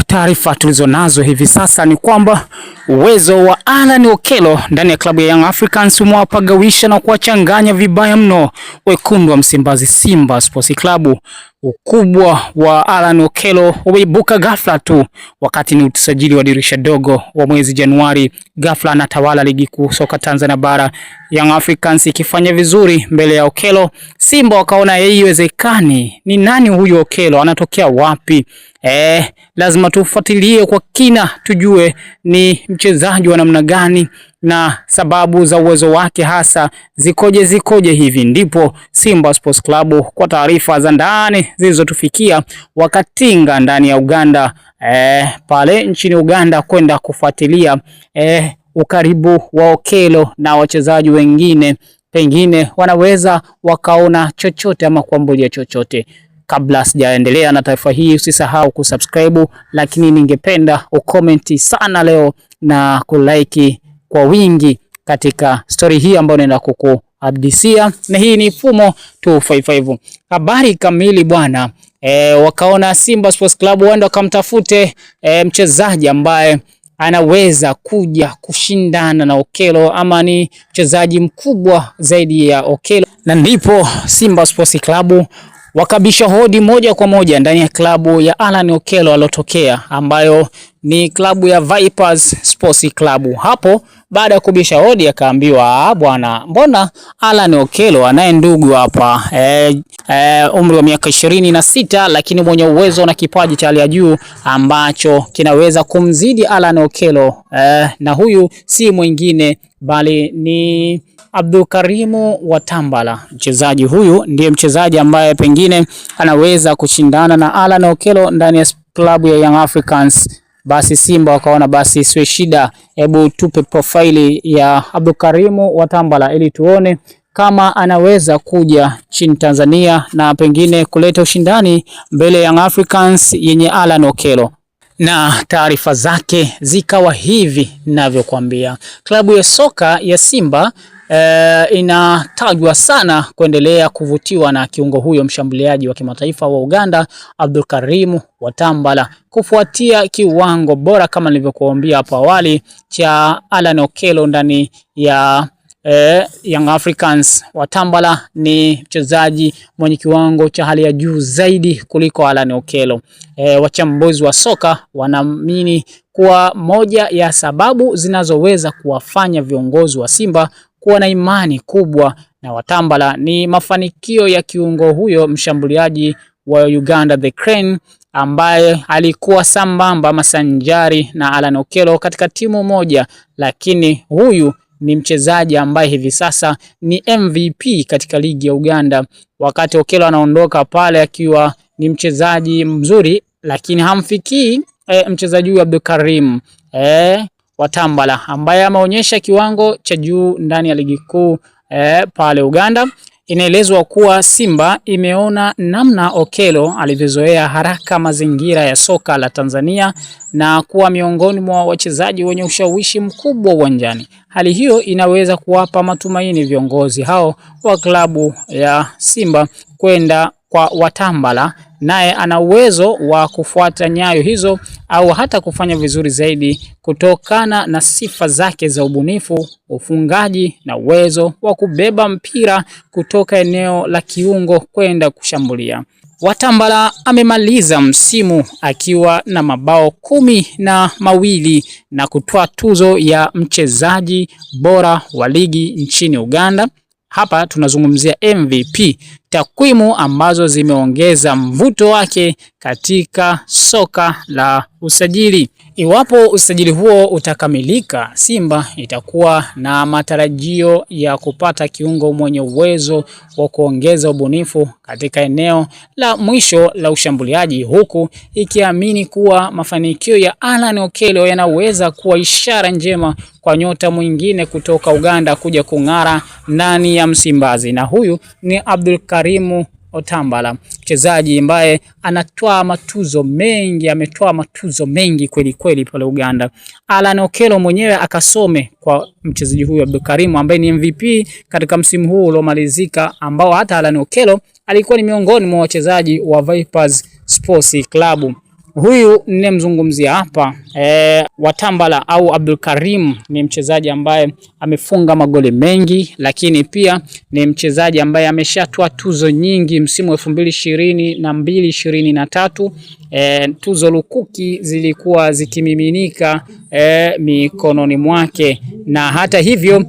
Taarifa tulizonazo hivi sasa ni kwamba uwezo wa Alan Okello ndani ya klabu ya Young Africans umewapagawisha na kuwachanganya vibaya mno wekundu wa Msimbazi Simba Sports Club. Ukubwa wa Alan Okello umeibuka ghafla tu wakati ni usajili wa dirisha dogo wa mwezi Januari. Ghafla anatawala ligi kuu soka Tanzania bara, Young Africans ikifanya vizuri mbele ya Okello. Simba wakaona haiwezekani. Ni nani huyo Okello? Anatokea wapi? Lazima tufuatilie kwa kina tujue ni mchezaji wa namna gani na sababu za uwezo wake hasa zikoje hivi. Ndipo Simba Sports Club kwa taarifa za ndani zilizotufikia wakatinga ndani ya Uganda, pale nchini Uganda kwenda kufuatilia ukaribu wa Okello na wachezaji wengine, pengine wanaweza wakaona chochote ama kuambulia chochote. Kabla sijaendelea na taarifa hii, usisahau kusubscribe, lakini ningependa ukomenti sana leo na kulike kwa wingi katika story hii ambayo naenda kukuhadithia, na hii ni Fumo 255. Habari kamili bwana, wakaona Simba Sports Club waenda wakamtafute mchezaji ambaye anaweza kuja kushindana na Okello ama ni mchezaji mkubwa zaidi ya Okello, na ndipo Simba Sports Club wakabisha hodi moja kwa moja ndani ya klabu ya Alan Okello alotokea, ambayo ni klabu ya Vipers Sports Club. Hapo baada ya kubisha hodi akaambiwa, bwana, mbona Alan Okello anaye ndugu hapa umri wa miaka 26 lakini mwenye uwezo na kipaji cha hali ya juu ambacho kinaweza kumzidi Alan Okello, na huyu si mwingine bali ni Abdulkarim Watambala. Mchezaji huyu ndiye mchezaji ambaye pengine anaweza kushindana na Alan Okello ndani ya klabu ya Young Africans. Basi Simba wakaona basi siwe shida, hebu tupe profile ya Abdulkarim Watambala ili tuone kama anaweza kuja chini Tanzania na pengine kuleta ushindani mbele ya Young Africans yenye Alan Okello. Na taarifa zake zikawa hivi ninavyokuambia. Klabu ya soka ya Simba inatajwa sana kuendelea kuvutiwa na kiungo huyo mshambuliaji wa kimataifa wa Uganda Abdulkarim Watambala, kufuatia kiwango bora kama nilivyokuambia hapo awali cha Alan Okello ndani ya Young Africans. Watambala ni mchezaji mwenye kiwango cha hali ya juu zaidi kuliko Alan Okello. Wachambuzi wa soka wanaamini kuwa moja ya sababu zinazoweza kuwafanya viongozi wa Simba kuwa na imani kubwa na Watambala ni mafanikio ya kiungo huyo mshambuliaji wa Uganda The Crane, ambaye alikuwa sambamba masanjari na Alan Okello katika timu moja, lakini huyu ni mchezaji ambaye hivi sasa ni MVP katika ligi ya Uganda. Wakati Okello anaondoka pale akiwa ni mchezaji mzuri, lakini hamfikii mchezaji huyu Abdulkarim Watambala ambaye ameonyesha kiwango cha juu ndani ya ligi kuu pale Uganda. Inaelezwa kuwa Simba imeona namna Okello alivyozoea haraka mazingira ya soka la Tanzania na kuwa miongoni mwa wachezaji wenye ushawishi mkubwa uwanjani. Hali hiyo inaweza kuwapa matumaini viongozi hao wa klabu ya Simba kwenda kwa Watambala, naye ana uwezo wa kufuata nyayo hizo au hata kufanya vizuri zaidi kutokana na sifa zake za ubunifu, ufungaji na uwezo wa kubeba mpira kutoka eneo la kiungo kwenda kushambulia. Watambala amemaliza msimu akiwa na mabao 12 na kutoa tuzo ya mchezaji bora wa ligi nchini Uganda. Hapa tunazungumzia MVP, takwimu ambazo zimeongeza mvuto wake katika soka la usajili. Iwapo usajili huo utakamilika, Simba itakuwa na matarajio ya kupata kiungo mwenye uwezo wa kuongeza ubunifu katika eneo la mwisho la ushambuliaji, huku ikiamini kuwa mafanikio ya Alan Okello yanaweza kuwa ishara njema kwa nyota mwingine kutoka Uganda kuja kung'ara ndani ya Msimbazi, na huyu ni Abdulkarim Watambala, mchezaji ambaye ametoa matuzo mengi kweli pale Uganda. Alan Okello mwenyewe akasome kwa mchezaji huyu Abdulkarim ambaye ni MVP katika msimu huu uliomalizika, ambao hata Alan Okello alikuwa ni miongoni mwa wachezaji wa Vipers Sports Club. Huyu ninayemzungumzia hapa Watambala au Abdul Karim ni mchezaji ambaye amefunga magoli mengi, lakini pia ni mchezaji ambaye ameshatoa tuzo nyingi msimu wa 2022-2023. Tuzo lukuki zilikuwa zikimiminika mikononi mwake, na hata hivyo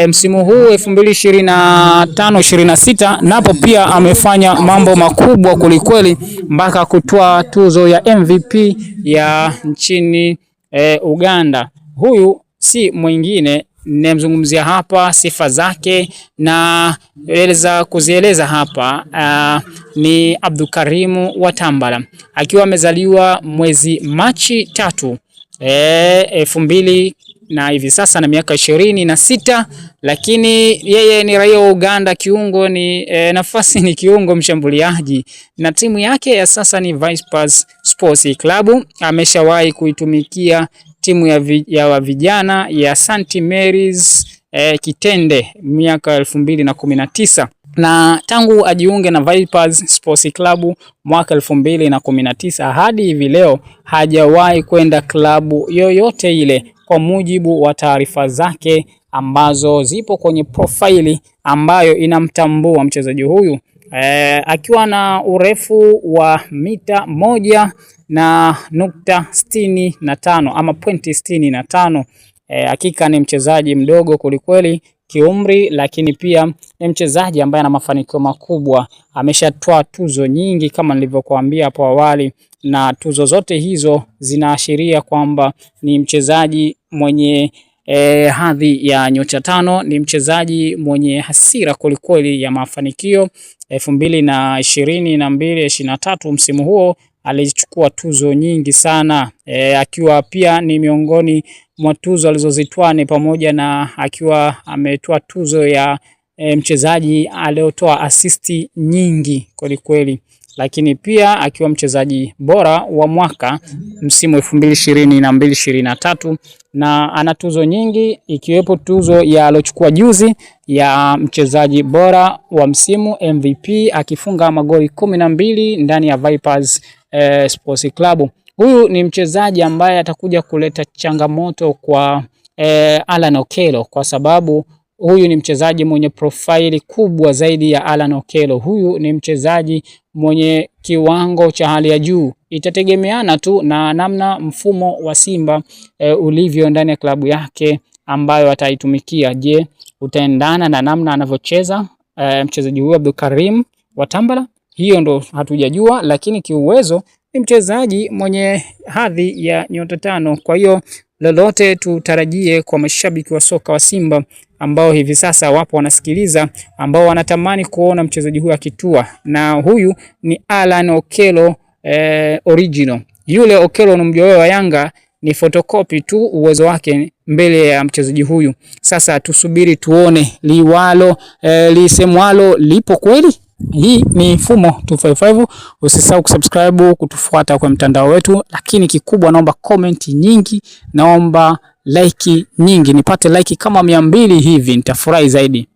msimu huu 2025-26 napo pia amefanya mambo makubwa kulikweli mpaka kutoa tuzo ya MVP ya nchini Uganda. Huyu si mwingine, nimemzungumzia hapa, sifa zake na kuzieleza hapa ni Abdul Karim Watambala, akiwa amezaliwa mwezi Machi 3, 2000 na hivi sasa na miaka 26, lakini yeye ni raia wa Uganda. Kiungo ni nafasi ni kiungo mshambuliaji, na timu yake ya sasa ni Vipers Sports Club. Ameshawahi kuitumikia timu ya vijana ya St Mary's Kitende miaka 2019, na tangu ajiunge na Vipers Sports Club mwaka 2019 hadi hivi leo hajawahi kwenda klabu yoyote ile, kwa mujibu wa taarifa zake ambazo zipo kwenye profaili ambayo inamtambua mchezaji huyu akiwa na urefu wa mita 1.65 ama pointi 65. Hakika ni mchezaji mdogo kulikweli kiumri, lakini pia ni mchezaji ambaye ana mafanikio makubwa. Ameshatoa tuzo nyingi kama nilivyokuambia hapo awali, na tuzo zote hizo zinaashiria kwamba ni mchezaji mwenye hadhi ya nyota 5. Ni mchezaji mwenye hasira kulikweli ya mafanikio. 2022-2023 msimu huo alichukua tuzo nyingi sana, akiwa pia ni miongoni mwa tuzo alizozitoa ni pamoja na akiwa ametoa tuzo ya mchezaji aliyotoa asisti nyingi kweli, lakini pia akiwa mchezaji bora wa mwaka msimu 2022-2023, na ana tuzo nyingi ikiwepo tuzo ya alochukua juzi ya mchezaji bora wa msimu MVP, akifunga magoli 12 ndani ya Vipers Sports Club. Huyu ni mchezaji ambaye atakuja kuleta changamoto kwa Alan Okello, kwa sababu huyu ni mchezaji mwenye profaili kubwa zaidi ya Alan Okello. Huyu ni mchezaji mwenye kiwango cha hali ya juu. Itategemeana tu na namna mfumo wa Simba ulivyo ndani ya klabu yake ambayo ataitumikia. Je, utaendana na namna anavyocheza mchezaji huyu Abdul Karim Watambala? Hiyo ndo hatujajua, lakini kiuwezo ni mchezaji mwenye hadhi ya nyota 5. Kwa hiyo lolote tutarajie kwa mashabiki wa soka wa Simba ambao hivi sasa wapo wanasikiliza, ambao wanatamani kuona mchezaji huyu akitua. Na huyu ni Alan Okello original. Yule Okello ni mjomba wa Yanga, ni photocopy tu uwezo wake mbele ya mchezaji huyu. Sasa tusubiri tuone liwalo lisemwalo lipo kweli. Hii ni Fumo 255. Usisahau kusubscribe, kutufuata kwa mtandao wetu, lakini kikubwa naomba comment nyingi, naomba like nyingi. Nipate like kama 200 hivi nitafurahi zaidi.